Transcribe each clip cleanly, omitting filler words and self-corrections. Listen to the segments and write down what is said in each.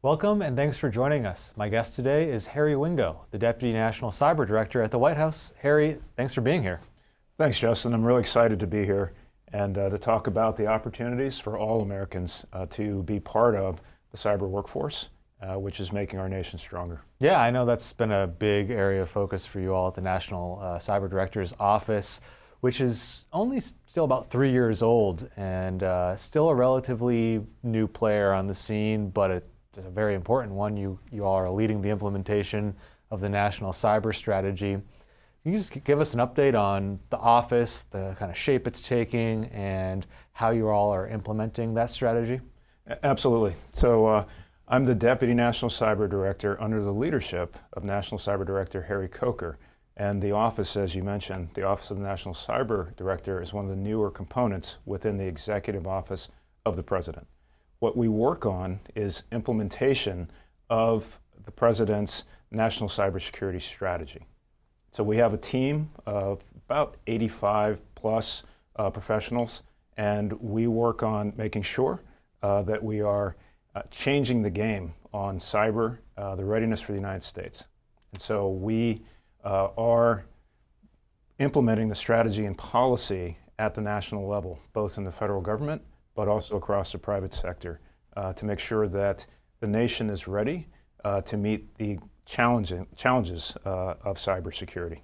Welcome and thanks for joining us. My guest today is Harry Wingo, the Deputy National Cyber Director at the White House. Harry, thanks for being here. Thanks, Justin. I'm really excited to be here and to talk about the opportunities for all Americans to be part of the cyber workforce, which is making our nation stronger. Yeah, I know that's been a big area of focus for you all at the National Cyber Director's Office, which is only still about 3 years old and still a relatively new player on the scene, but it's a very important one. You all are leading the implementation of the National Cyber Strategy. Can you just give us an update on the office, the kind of shape it's taking, and how you all are implementing that strategy? Absolutely. So I'm the Deputy National Cyber Director under the leadership of National Cyber Director Harry Coker. And the office, as you mentioned, the Office of the National Cyber Director is one of the newer components within the Executive Office of the President. What we work on is implementation of the President's National Cybersecurity Strategy. So we have a team of about 85 plus professionals, and we work on making sure that we are changing the game on cyber, the readiness for the United States. And so we are implementing the strategy and policy at the national level, both in the federal government, but also across the private sector, to make sure that the nation is ready to meet the challenges of cybersecurity.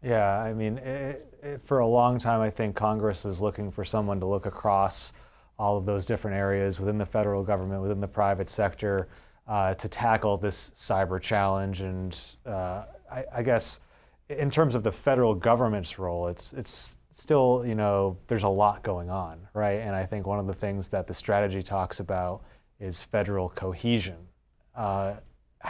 Yeah, I mean, for a long time, I think Congress was looking for someone to look across all of those different areas within the federal government, within the private sector, to tackle this cyber challenge. And I guess in terms of the federal government's role, it's still, there's a lot going on, right? And I think one of the things that the strategy talks about is federal cohesion. How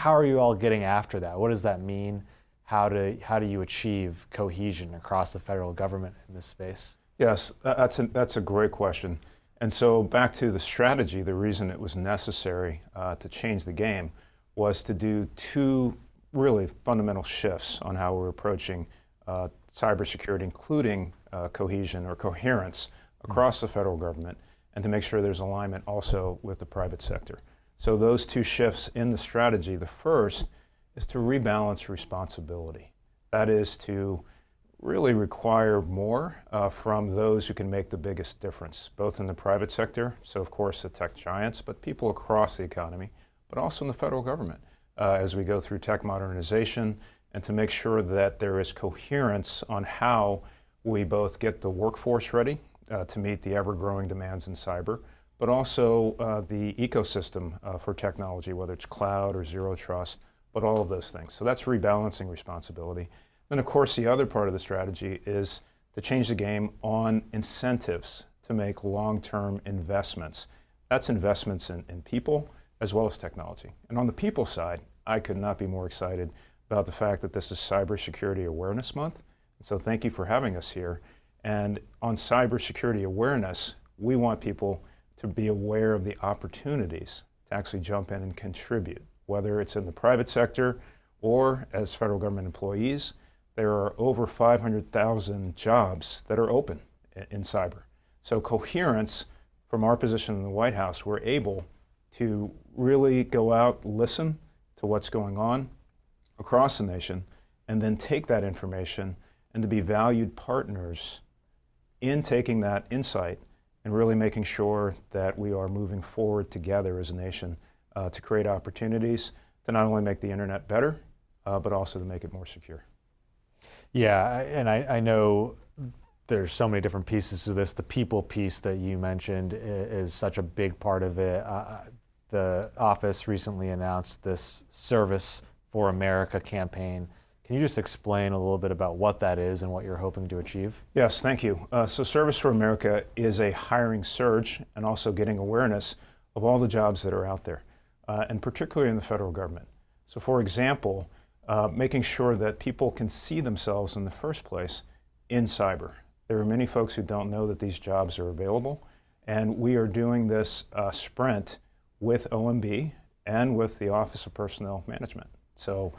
are you all getting after that? What does that mean? How do you achieve cohesion across the federal government in this space? Yes, that's a great question. And so back to the strategy, the reason it was necessary to change the game was to do two really fundamental shifts on how we're approaching cybersecurity, including cohesion or coherence across the federal government, and to make sure there's alignment also with the private sector. So those two shifts in the strategy, the first is to rebalance responsibility. That is to really require more from those who can make the biggest difference, both in the private sector, so of course the tech giants, but people across the economy, but also in the federal government as we go through tech modernization, and to make sure that there is coherence on how we both get the workforce ready to meet the ever-growing demands in cyber, but also the ecosystem for technology, whether it's cloud or zero trust, but all of those things. So that's rebalancing responsibility. Then of course the other part of the strategy is to change the game on incentives to make long-term investments. That's investments in people as well as technology. And on the people side, I could not be more excited about the fact that this is Cybersecurity Awareness Month. So thank you for having us here. And on cybersecurity awareness, we want people to be aware of the opportunities to actually jump in and contribute, whether it's in the private sector or as federal government employees. There are over 500,000 jobs that are open in cyber. So coherence, from our position in the White House, we're able to really go out, listen to what's going on across the nation, and then take that information and to be valued partners in taking that insight and really making sure that we are moving forward together as a nation to create opportunities to not only make the internet better, but also to make it more secure. Yeah, and I know there's so many different pieces to this. The people piece that you mentioned is such a big part of it. The office recently announced this Service for America campaign. Can you just explain a little bit about what that is and what you're hoping to achieve? Yes, thank you. So Service for America is a hiring surge and also getting awareness of all the jobs that are out there, and particularly in the federal government. So for example, making sure that people can see themselves in the first place in cyber. There are many folks who don't know that these jobs are available, and we are doing this sprint with OMB and with the Office of Personnel Management. So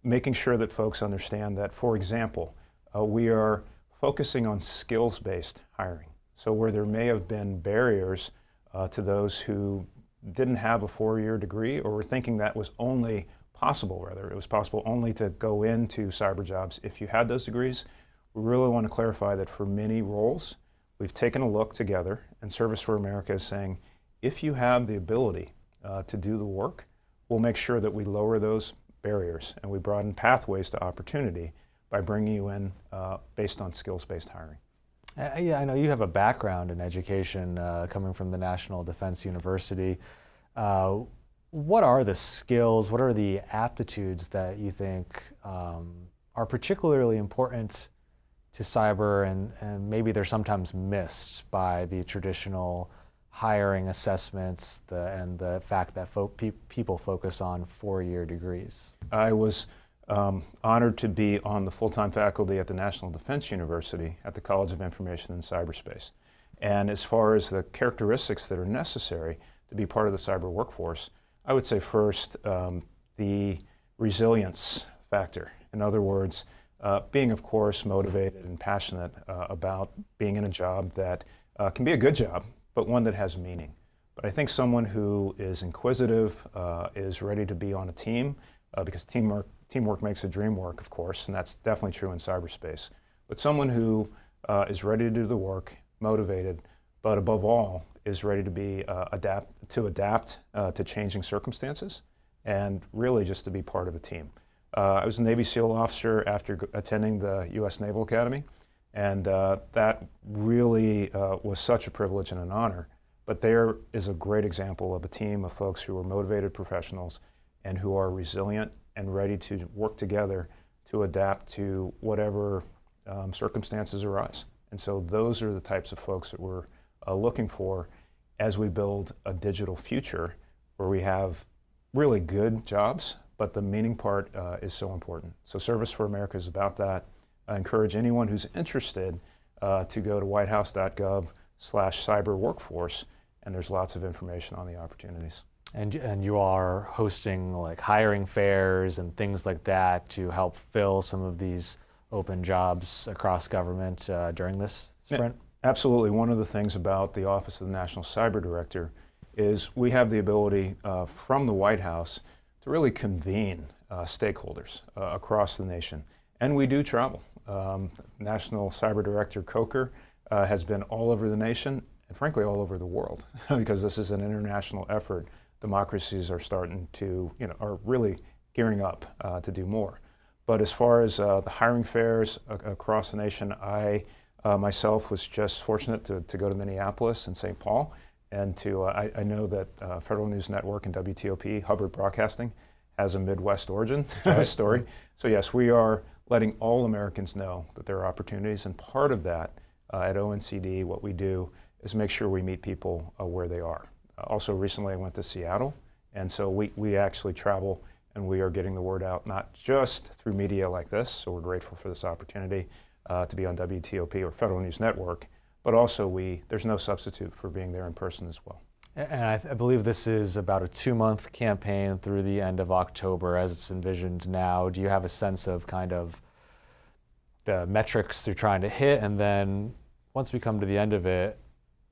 making sure that folks understand that, for example, we are focusing on skills-based hiring. So where there may have been barriers to those who didn't have a 4-year degree or were thinking that was only possible, rather, it was possible only to go into cyber jobs if you had those degrees. We really want to clarify that for many roles, we've taken a look together, and Service for America is saying, if you have the ability to do the work, we'll make sure that we lower those barriers and we broaden pathways to opportunity by bringing you in based on skills-based hiring. Yeah, I know you have a background in education coming from the National Defense University. What are the skills, what are the aptitudes that you think are particularly important to cyber and maybe they're sometimes missed by the traditional hiring assessments and the fact that people focus on 4-year degrees? I was honored to be on the full-time faculty at the National Defense University at the College of Information and Cyberspace. And as far as the characteristics that are necessary to be part of the cyber workforce, I would say first, the resilience factor. In other words, being, of course, motivated and passionate about being in a job that can be a good job, but one that has meaning. But I think someone who is inquisitive, is ready to be on a team, because teamwork makes the dream work, of course, and that's definitely true in cyberspace. But someone who is ready to do the work, motivated, but above all, is ready to be adapt to changing circumstances, and really just to be part of a team. I was a Navy SEAL officer after attending the U.S. Naval Academy, and that really was such a privilege and an honor. But there is a great example of a team of folks who are motivated professionals and who are resilient and ready to work together to adapt to whatever circumstances arise. And so those are the types of folks that we're looking for as we build a digital future where we have really good jobs, but the meaning part is so important. So Service for America is about that. I encourage anyone who's interested to go to whitehouse.gov/cyberworkforce, and there's lots of information on the opportunities. And you are hosting like hiring fairs and things like that to help fill some of these open jobs across government during this sprint? Yeah, absolutely. One of the things about the Office of the National Cyber Director is we have the ability from the White House to really convene stakeholders across the nation. And we do travel. National Cyber Director Coker has been all over the nation and frankly all over the world because this is an international effort. Democracies are starting to, are really gearing up to do more. But as far as the hiring fairs across the nation, I myself was just fortunate to go to Minneapolis and St. Paul, and I know that Federal News Network and WTOP, Hubbard Broadcasting, has a Midwest origin story. So yes, we are letting all Americans know that there are opportunities, and part of that at ONCD, what we do is make sure we meet people where they are. Also recently I went to Seattle, and so we actually travel and we are getting the word out, not just through media like this, so we're grateful for this opportunity to be on WTOP or Federal News Network, but also there's no substitute for being there in person as well. And I believe this is about a 2-month campaign through the end of October as it's envisioned now. Do you have a sense of kind of the metrics you're trying to hit? And then once we come to the end of it,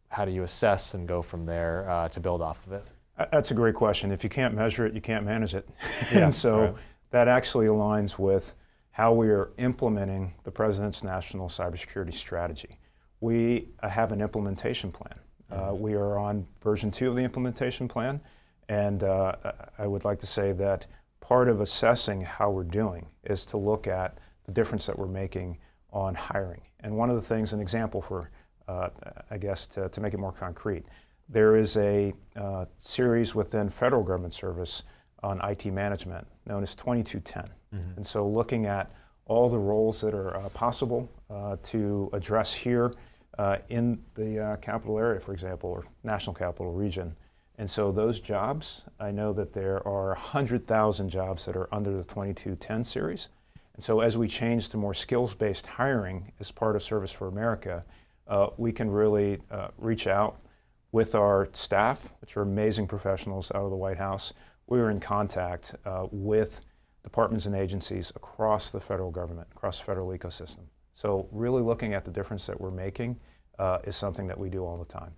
how do you assess and go from there to build off of it? That's a great question. If you can't measure it, you can't manage it. Yeah, and so right. That actually aligns with how we are implementing the President's National Cybersecurity Strategy. We have an implementation plan. We are on version 2 of the implementation plan, and I would like to say that part of assessing how we're doing is to look at the difference that we're making on hiring. And one of the things, an example for, I guess, to make it more concrete, there is a series within federal government service on IT management known as 2210. Mm-hmm. And so looking at all the roles that are possible to address here in the capital area, for example, or national capital region. And so those jobs, I know that there are 100,000 jobs that are under the 2210 series. And so as we change to more skills-based hiring as part of Service for America, we can really reach out with our staff, which are amazing professionals out of the White House. We are in contact with departments and agencies across the federal government, across the federal ecosystem. So really looking at the difference that we're making is something that we do all the time.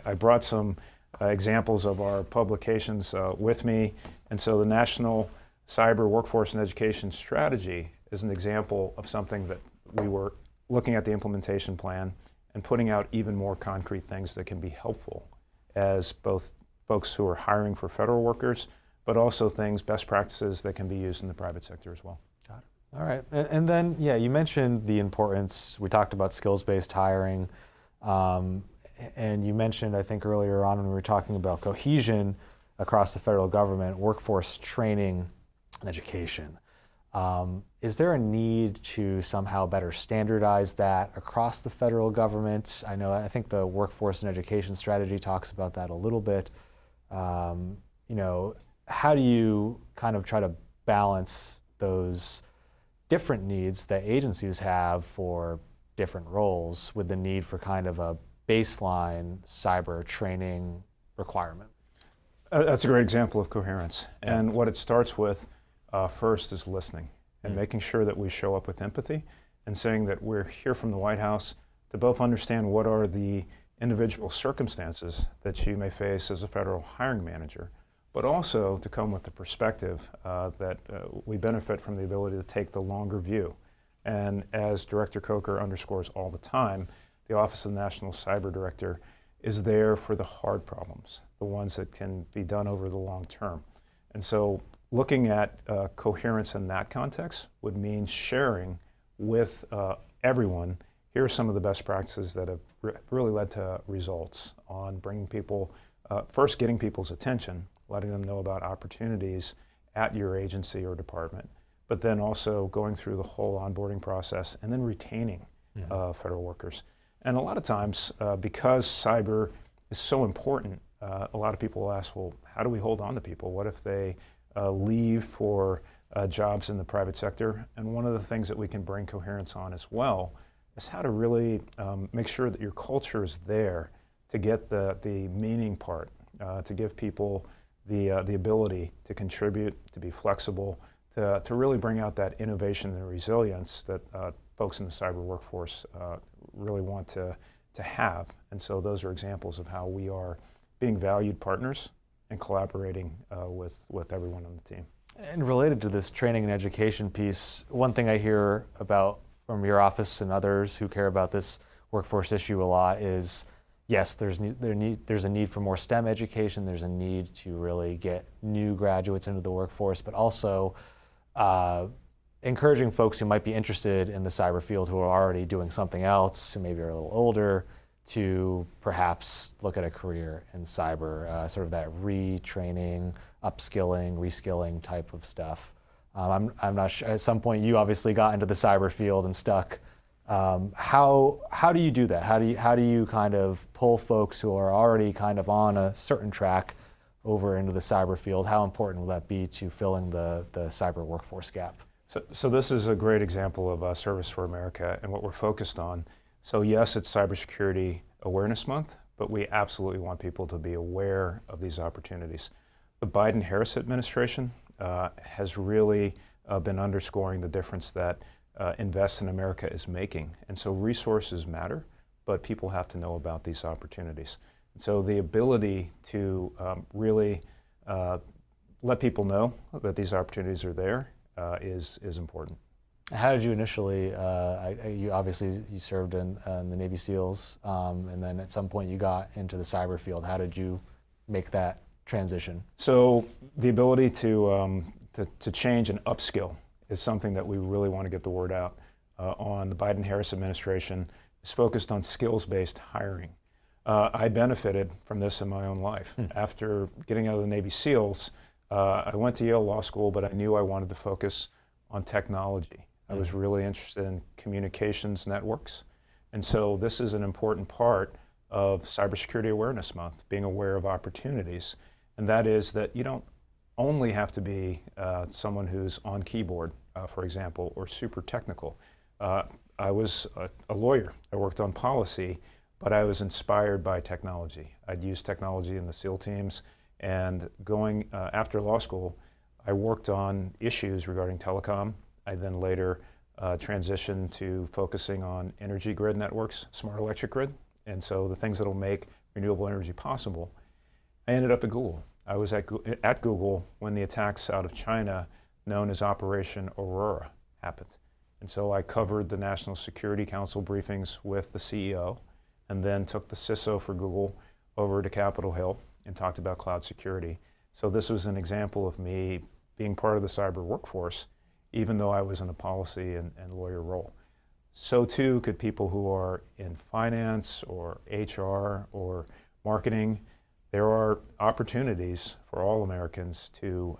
I brought some examples of our publications with me. And so the National Cyber Workforce and Education Strategy is an example of something that we were looking at the implementation plan and putting out even more concrete things that can be helpful as both folks who are hiring for federal workers, but also things, best practices that can be used in the private sector as well. Got it. All right. And then, yeah, you mentioned the importance, we talked about skills-based hiring, and you mentioned, I think earlier on when we were talking about cohesion across the federal government, workforce training and education. Is there a need to somehow better standardize that across the federal government? I think the workforce and education strategy talks about that a little bit. How do you kind of try to balance those different needs that agencies have for different roles with the need for kind of a baseline cyber training requirement? That's a great example of coherence. Yeah. And what it starts with first is listening and making sure that we show up with empathy and saying that we're here from the White House to both understand what are the individual circumstances that you may face as a federal hiring manager, but also to come with the perspective that we benefit from the ability to take the longer view. And as Director Coker underscores all the time, the Office of the National Cyber Director is there for the hard problems, the ones that can be done over the long term. And so looking at coherence in that context would mean sharing with everyone, here are some of the best practices that have really led to results on bringing people, first getting people's attention, letting them know about opportunities at your agency or department, but then also going through the whole onboarding process and then retaining federal workers. And a lot of times, because cyber is so important, a lot of people will ask, well, how do we hold on to people? What if they leave for jobs in the private sector? And one of the things that we can bring coherence on as well is how to really make sure that your culture is there to get the meaning part, to give people the ability to contribute, to be flexible, to really bring out that innovation and resilience that folks in the cyber workforce really want to have. And so those are examples of how we are being valued partners and collaborating with everyone on the team. And related to this training and education piece, one thing I hear about from your office and others who care about this workforce issue a lot is, yes, there's a need for more STEM education, there's a need to really get new graduates into the workforce, but also encouraging folks who might be interested in the cyber field who are already doing something else, who maybe are a little older, to perhaps look at a career in cyber, sort of that retraining, upskilling, reskilling type of stuff. I'm not sure, at some point you obviously got into the cyber field and stuck. How do you do that? How do you kind of pull folks who are already kind of on a certain track over into the cyber field? How important will that be to filling the cyber workforce gap? So this is a great example of Service for America and what we're focused on. So yes, it's Cybersecurity Awareness Month, but we absolutely want people to be aware of these opportunities. The Biden-Harris administration has really been underscoring the difference that Invest in America is making. And so resources matter, but people have to know about these opportunities. And so the ability to really let people know that these opportunities are there is important. How did you initially, you obviously you served in the Navy SEALs, and then at some point you got into the cyber field. How did you make that transition? So the ability to change and upskill is something that we really want to get the word out on. The Biden-Harris administration is focused on skills-based hiring. I benefited from this in my own life. After getting out of the Navy SEALs, I went to Yale Law School, but I knew I wanted to focus on technology. I was really interested in communications networks. And so this is an important part of Cybersecurity Awareness Month, being aware of opportunities. And that is that you don't only have to be someone who's on keyboard, for example, or super technical. I was a lawyer. I worked on policy, but I was inspired by technology. I'd used technology in the SEAL teams, and going after law school, I worked on issues regarding telecom. I then later transitioned to focusing on energy grid networks, smart electric grid, and so the things that will make renewable energy possible. I ended up at Google. I was at Google when the attacks out of China, known as Operation Aurora, happened. And so I covered the National Security Council briefings with the CEO, and then took the CISO for Google over to Capitol Hill and talked about cloud security. So this was an example of me being part of the cyber workforce, even though I was in a policy and lawyer role. So too could people who are in finance or HR or marketing. There are opportunities for all Americans to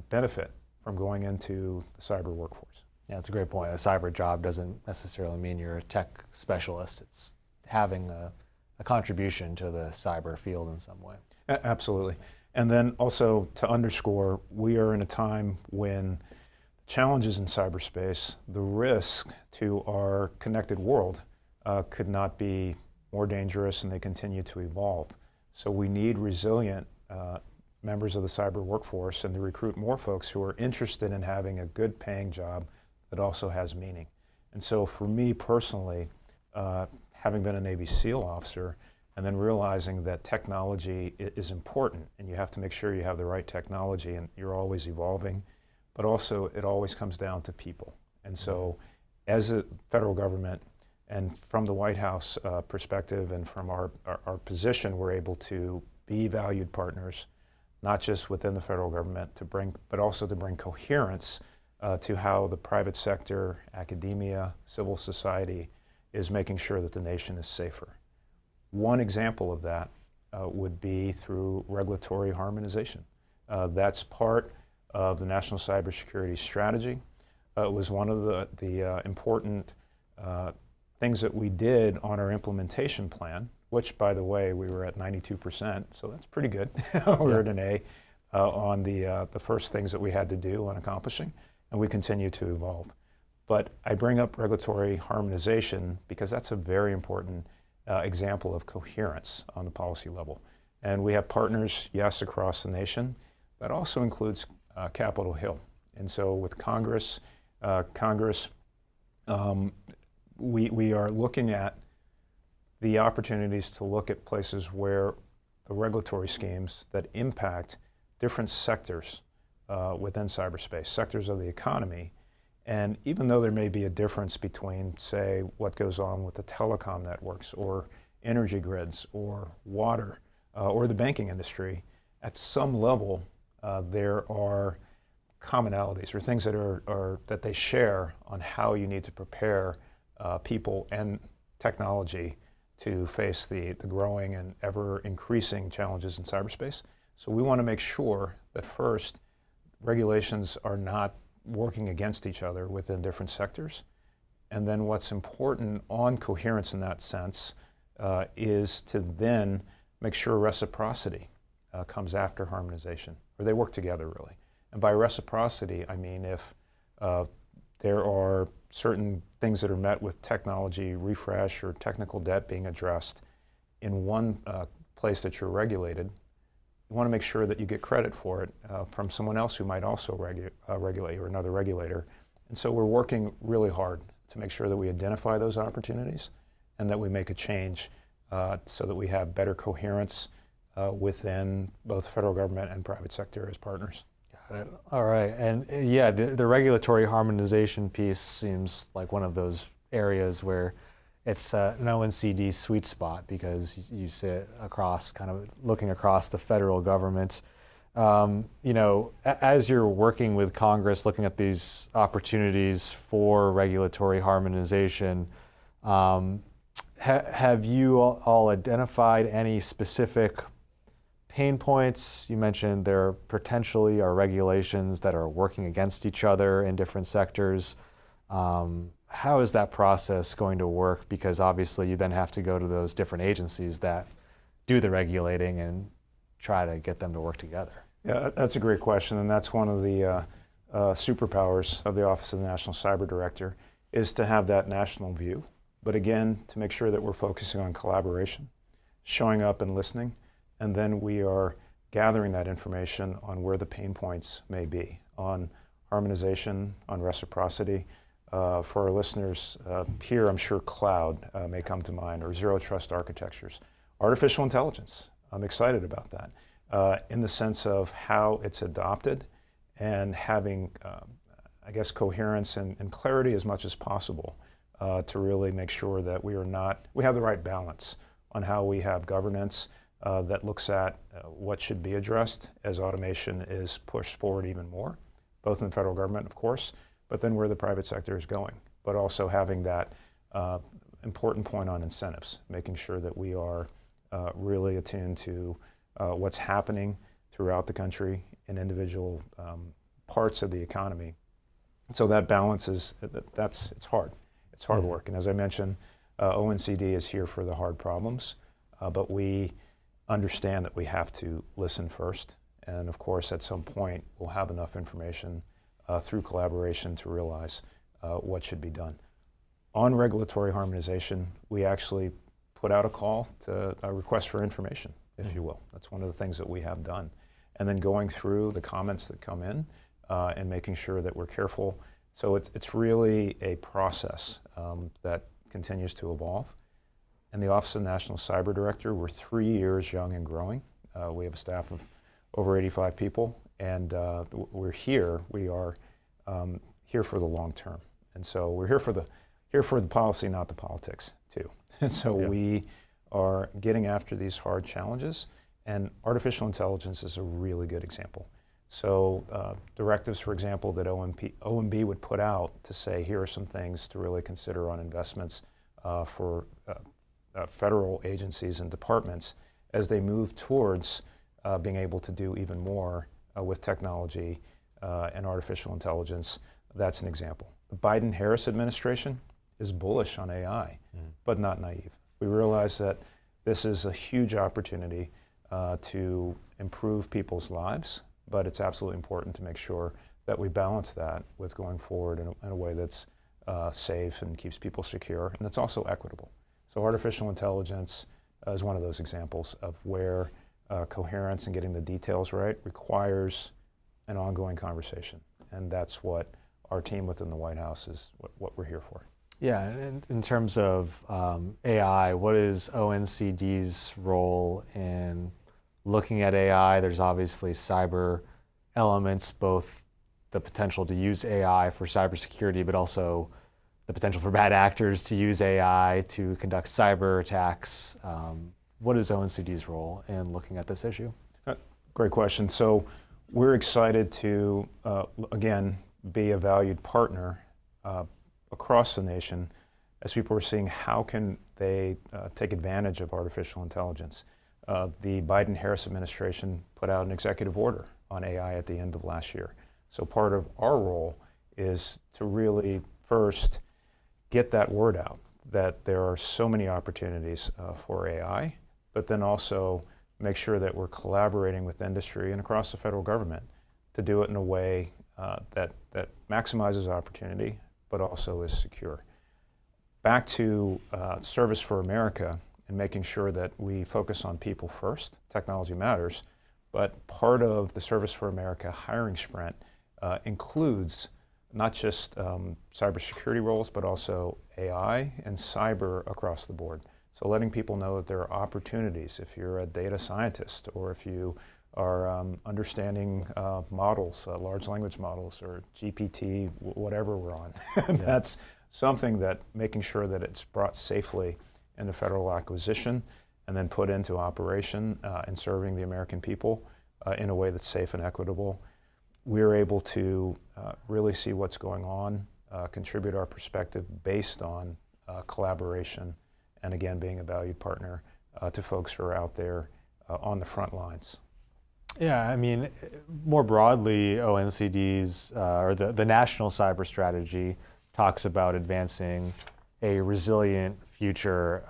benefit from going into the cyber workforce. Yeah, that's a great point. A cyber job doesn't necessarily mean you're a tech specialist. It's having a contribution to the cyber field in some way. Absolutely. And then also to underscore, we are in a time when challenges in cyberspace, the risk to our connected world could not be more dangerous, and they continue to evolve. So we need resilient members of the cyber workforce, and to recruit more folks who are interested in having a good paying job that also has meaning. And so for me personally, having been a Navy SEAL officer, and then realizing that technology is important, and you have to make sure you have the right technology, and you're always evolving, but also it always comes down to people. And so as a federal government, and from the White House perspective, and from our position, we're able to be valued partners, not just within the federal government, but also to bring coherence to how the private sector, academia, civil society is making sure that the nation is safer. One example of that would be through regulatory harmonization. That's part of the National Cybersecurity Strategy. It was one of the important things that we did on our implementation plan, which, by the way, we were at 92%, so that's pretty good. We're at an A on the first things that we had to do on accomplishing, and we continue to evolve. But I bring up regulatory harmonization because that's a very important example of coherence on the policy level. And we have partners, yes, across the nation. That also includes Capitol Hill. And so with Congress, we are looking at the opportunities to look at places where the regulatory schemes that impact different sectors within cyberspace, sectors of the economy. And even though there may be a difference between, say, what goes on with the telecom networks or energy grids or water or the banking industry, at some level there are commonalities or things that they share on how you need to prepare people and technology to face the growing and ever increasing challenges in cyberspace. So we want to make sure that first, regulations are not working against each other within different sectors. And then what's important on coherence in that sense is to then make sure reciprocity comes after harmonization, or they work together really. And by reciprocity, I mean if there are certain things that are met with technology refresh or technical debt being addressed in one place that you're regulated, you want to make sure that you get credit for it from someone else who might also regulate, or another regulator. And so we're working really hard to make sure that we identify those opportunities and that we make a change so that we have better coherence within both the federal government and private sector as partners. Got it. All right. And yeah, the regulatory harmonization piece seems like one of those areas where it's an ONCD sweet spot, because you sit across, kind of looking across the federal government. You know, as you're working with Congress, looking at these opportunities for regulatory harmonization, have you all identified any specific pain points? You mentioned there potentially are regulations that are working against each other in different sectors. How is that process going to work? Because obviously you then have to go to those different agencies that do the regulating and try to get them to work together. Yeah, that's a great question, and that's one of the superpowers of the Office of the National Cyber Director, is to have that national view. But again, to make sure that we're focusing on collaboration, showing up and listening, and then we are gathering that information on where the pain points may be, on harmonization, on reciprocity. For our listeners here, I'm sure cloud may come to mind, or zero trust architectures. Artificial intelligence I'm excited about that in the sense of how it's adopted and having, I guess, coherence and clarity as much as possible to really make sure that we have the right balance on how we have governance that looks at what should be addressed as automation is pushed forward even more, both in the federal government, of course, but then where the private sector is going, but also having that important point on incentives, making sure that we are really attuned to what's happening throughout the country in individual parts of the economy. So that balance it's hard. It's hard work. And as I mentioned, ONCD is here for the hard problems, but we understand that we have to listen first. And of course, at some point, we'll have enough information through collaboration to realize what should be done. On regulatory harmonization, we actually put out a call to a request for information, if you will. That's one of the things that we have done. And then going through the comments that come in and making sure that we're careful. So it's really a process that continues to evolve. And the Office of National Cyber Director, we're 3 years young and growing. We have a staff of over 85 people, and we're here. We are here for the long term. And so we're here for the policy, not the politics, too. And so we are getting after these hard challenges, and artificial intelligence is a really good example. So directives, for example, that OMB would put out to say, here are some things to really consider on investments for federal agencies and departments as they move towards being able to do even more with technology and artificial intelligence. That's an example. The Biden-Harris administration is bullish on AI, but not naive. We realize that this is a huge opportunity to improve people's lives, but it's absolutely important to make sure that we balance that with going forward in a way that's safe and keeps people secure, and that's also equitable. So artificial intelligence is one of those examples of where coherence and getting the details right requires an ongoing conversation, and that's what our team within the White House is what we're here for. Yeah, and in terms of AI, what is ONCD's role in looking at AI? There's obviously cyber elements, both the potential to use AI for cybersecurity, but also the potential for bad actors to use AI to conduct cyber attacks. What is ONCD's role in looking at this issue? Great question. So we're excited to, again, be a valued partner across the nation as people are seeing how can they take advantage of artificial intelligence. The Biden-Harris administration put out an executive order on AI at the end of last year. So part of our role is to really first get that word out that there are so many opportunities for AI, but then also make sure that we're collaborating with industry and across the federal government to do it in a way that maximizes opportunity, but also is secure. Back to Service for America and making sure that we focus on people first. Technology matters, but part of the Service for America hiring sprint includes not just cybersecurity roles, but also AI and cyber across the board. So letting people know that there are opportunities if you're a data scientist or if you are understanding models, large language models or GPT, whatever we're on. That's something that making sure that it's brought safely into federal acquisition and then put into operation and serving the American people in a way that's safe and equitable. We're able to really see what's going on, contribute our perspective based on collaboration, and again, being a valued partner to folks who are out there on the front lines. Yeah, I mean, more broadly, ONCD's, or the National Cyber Strategy talks about advancing a resilient future,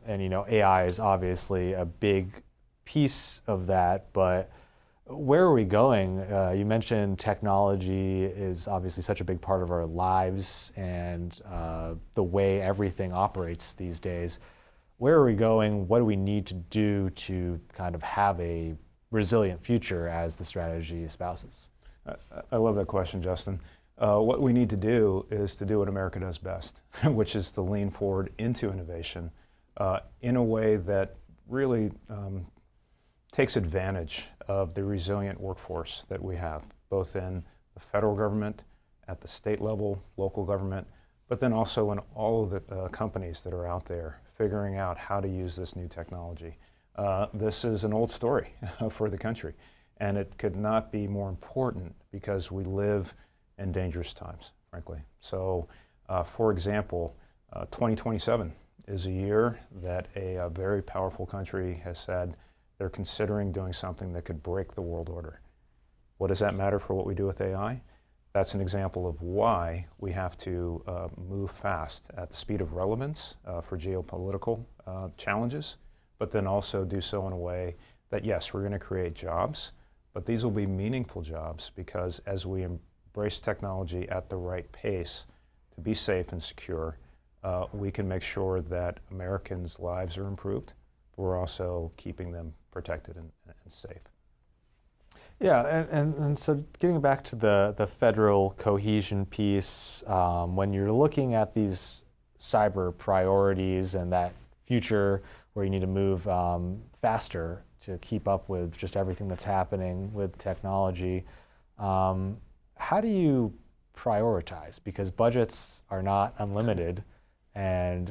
and AI is obviously a big piece of that, but where are we going? You mentioned technology is obviously such a big part of our lives and the way everything operates these days. Where are we going? What do we need to do to kind of have a resilient future as the strategy espouses? I love that question, Justin. What we need to do is to do what America does best, which is to lean forward into innovation in a way that really takes advantage of the resilient workforce that we have, both in the federal government, at the state level, local government, but then also in all of the companies that are out there figuring out how to use this new technology. This is an old story for the country, and it could not be more important because we live in dangerous times, frankly. So, for example, 2027 is a year that a very powerful country has said they're considering doing something that could break the world order. What does that matter for what we do with AI? That's an example of why we have to move fast at the speed of relevance for geopolitical challenges, but then also do so in a way that, yes, we're going to create jobs, but these will be meaningful jobs because as we embrace technology at the right pace to be safe and secure, we can make sure that Americans' lives are improved, but we're also keeping them protected and safe. Yeah, and so getting back to the federal cohesion piece, when you're looking at these cyber priorities and that future where you need to move faster to keep up with just everything that's happening with technology, how do you prioritize? Because budgets are not unlimited, and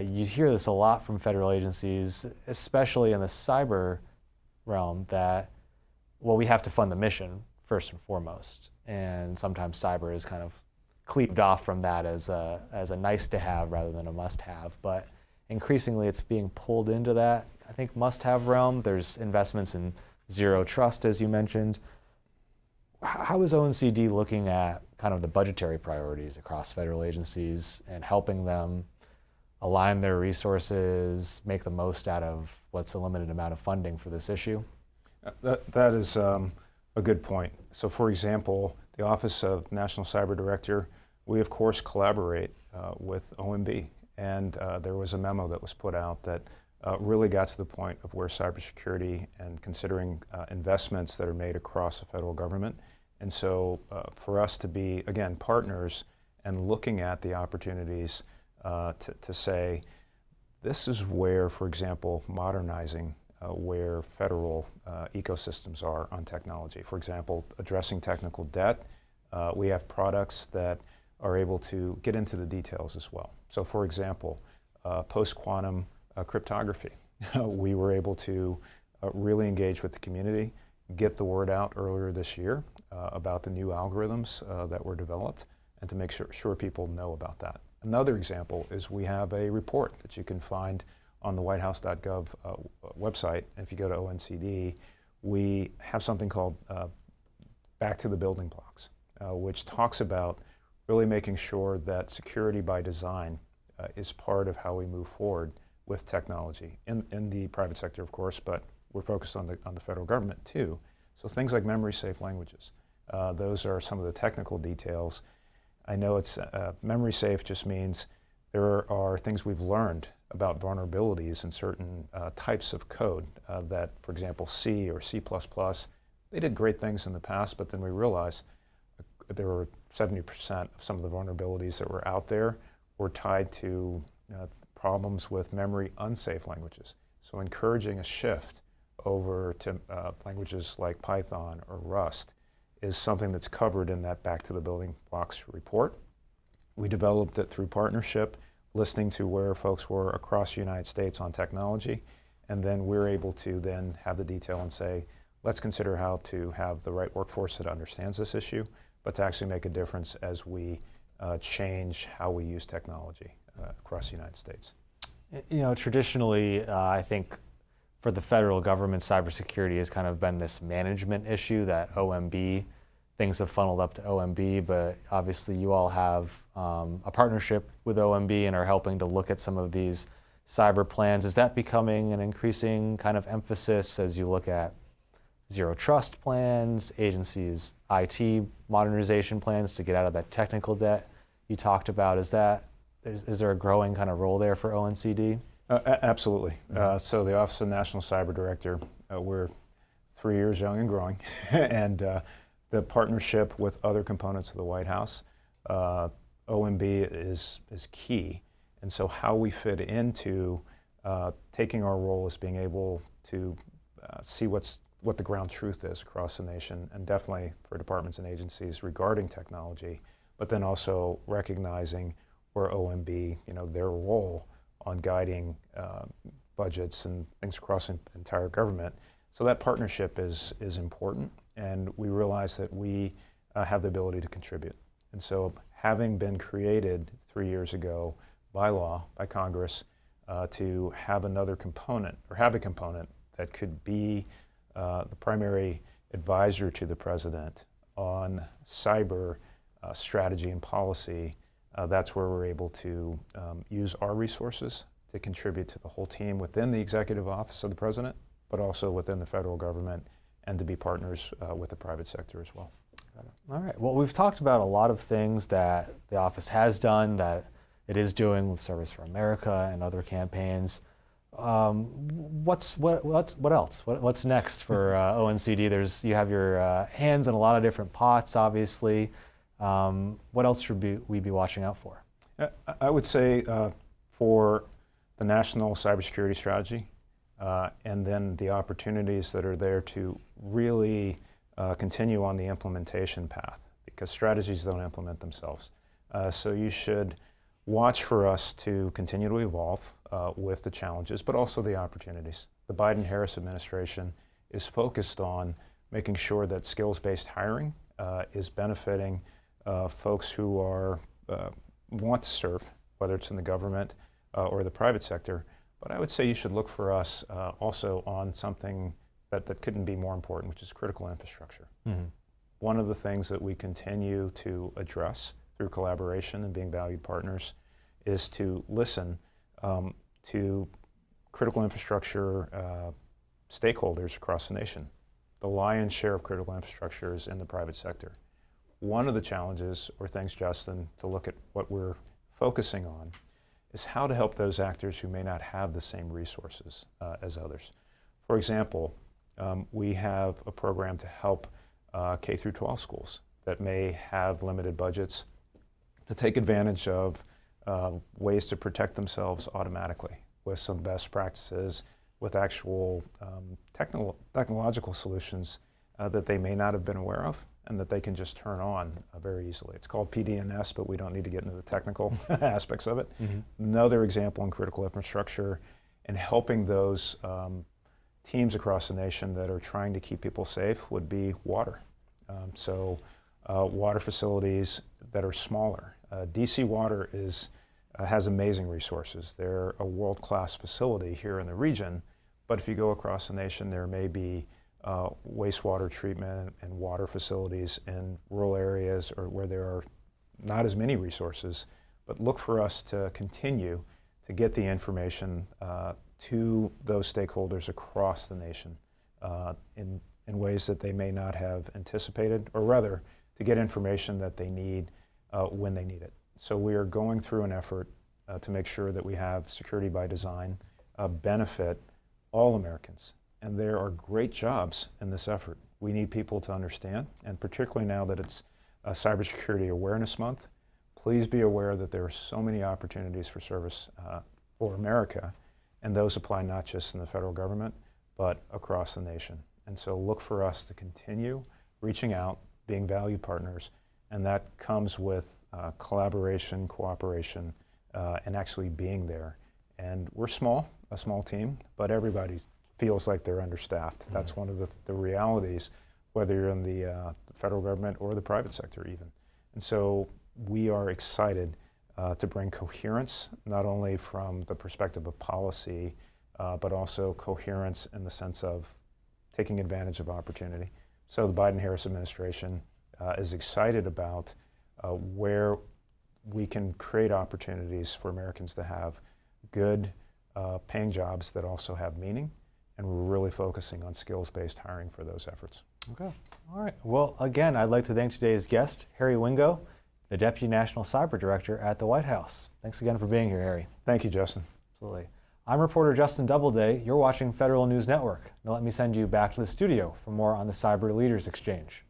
you hear this a lot from federal agencies, especially in the cyber realm, that well, we have to fund the mission first and foremost, and sometimes cyber is kind of cleaved off from that as a nice to have rather than a must have. But increasingly, it's being pulled into that, I think, must have realm. There's investments in zero trust, as you mentioned. How is ONCD looking at kind of the budgetary priorities across federal agencies and helping them align their resources, make the most out of what's a limited amount of funding for this issue? That is a good point. So, for example, the Office of National Cyber Director, we of course collaborate with OMB, and there was a memo that was put out that really got to the point of where cybersecurity and considering investments that are made across the federal government. And so for us to be, again, partners and looking at the opportunities to say, this is where, for example, modernizing where federal ecosystems are on technology. For example, addressing technical debt. We have products that are able to get into the details as well. So for example, post-quantum cryptography. We were able to really engage with the community, get the word out earlier this year about the new algorithms that were developed, and to make sure people know about that. Another example is we have a report that you can find on the whitehouse.gov website. If you go to ONCD, we have something called Back to the Building Blocks, which talks about really making sure that security by design is part of how we move forward with technology in the private sector, of course, but we're focused on the federal government too. So things like memory safe languages. Those are some of the technical details. I know it's memory safe just means there are things we've learned about vulnerabilities in certain types of code that, for example, C or C++, they did great things in the past, but then we realized there were 70% of some of the vulnerabilities that were out there were tied to problems with memory unsafe languages. So encouraging a shift over to languages like Python or Rust is something that's covered in that Back to the Building Blocks report. We developed it through partnership, listening to where folks were across the United States on technology, and then we're able to then have the detail and say, let's consider how to have the right workforce that understands this issue, but to actually make a difference as we change how we use technology across the United States. You know, traditionally, I think for the federal government, cybersecurity has kind of been this management issue that OMB, things have funneled up to OMB, but obviously you all have a partnership with OMB and are helping to look at some of these cyber plans. Is that becoming an increasing kind of emphasis as you look at zero trust plans, agencies' IT modernization plans to get out of that technical debt you talked about? Is there a growing kind of role there for ONCD? Absolutely. So the Office of National Cyber Director, we're 3 years young and growing, and the partnership with other components of the White House, OMB is key. And so how we fit into taking our role as being able to see what the ground truth is across the nation, and definitely for departments and agencies regarding technology, but then also recognizing where OMB, their role on guiding budgets and things across the entire government. So that partnership is important, and we realize that we have the ability to contribute. And so having been created 3 years ago by law, by Congress, to have another component, or have a component that could be the primary advisor to the president on cyber strategy and policy, that's where we're able to use our resources to contribute to the whole team within the executive office of the president, but also within the federal government, and to be partners with the private sector as well. All right. Well, we've talked about a lot of things that the office has done, that it is doing with Service for America and other campaigns. What else? What's next for ONCD? You have your hands in a lot of different pots, obviously. What else should we be watching out for? I would say for the national cybersecurity strategy, and then the opportunities that are there to really continue on the implementation path, because strategies don't implement themselves. So you should watch for us to continue to evolve with the challenges, but also the opportunities. The Biden-Harris administration is focused on making sure that skills-based hiring is benefiting folks who want to serve, whether it's in the government or the private sector. But I would say you should look for us also on something that couldn't be more important, which is critical infrastructure. Mm-hmm. One of the things that we continue to address through collaboration and being valued partners is to listen to critical infrastructure stakeholders across the nation. The lion's share of critical infrastructure is in the private sector. One of the challenges, or things, Justin, to look at what we're focusing on, is how to help those actors who may not have the same resources as others. For example, we have a program to help K through 12 schools that may have limited budgets to take advantage of ways to protect themselves automatically with some best practices, with actual technological solutions that they may not have been aware of and that they can just turn on very easily. It's called PDNS, but we don't need to get into the technical aspects of it. Mm-hmm. Another example in critical infrastructure and helping those teams across the nation that are trying to keep people safe would be water. Water facilities that are smaller. DC Water has amazing resources. They're a world-class facility here in the region, but if you go across the nation, there may be wastewater treatment and water facilities in rural areas or where there are not as many resources. But look for us to continue to get the information to those stakeholders across the nation in ways that they may not have anticipated, or rather, to get information that they need when they need it. So we are going through an effort to make sure that we have security by design benefit all Americans. And there are great jobs in this effort. We need people to understand, and particularly now that it's Cybersecurity Awareness Month, please be aware that there are so many opportunities for service for America, and those apply not just in the federal government, but across the nation. And so look for us to continue reaching out, being valued partners, and that comes with collaboration, cooperation, and actually being there. And we're a small team, but everybody feels like they're understaffed. Mm-hmm. That's one of the realities, whether you're in the federal government or the private sector even. And so we are excited to bring coherence, not only from the perspective of policy, but also coherence in the sense of taking advantage of opportunity. So the Biden-Harris administration is excited about where we can create opportunities for Americans to have good paying jobs that also have meaning, and we're really focusing on skills-based hiring for those efforts. Okay. All right. Well, again, I'd like to thank today's guest, Harry Wingo, the Deputy National Cyber Director at the White House. Thanks again for being here, Harry. Thank you, Justin. Absolutely. I'm reporter Justin Doubleday. You're watching Federal News Network. Now let me send you back to the studio for more on the Cyber Leaders Exchange.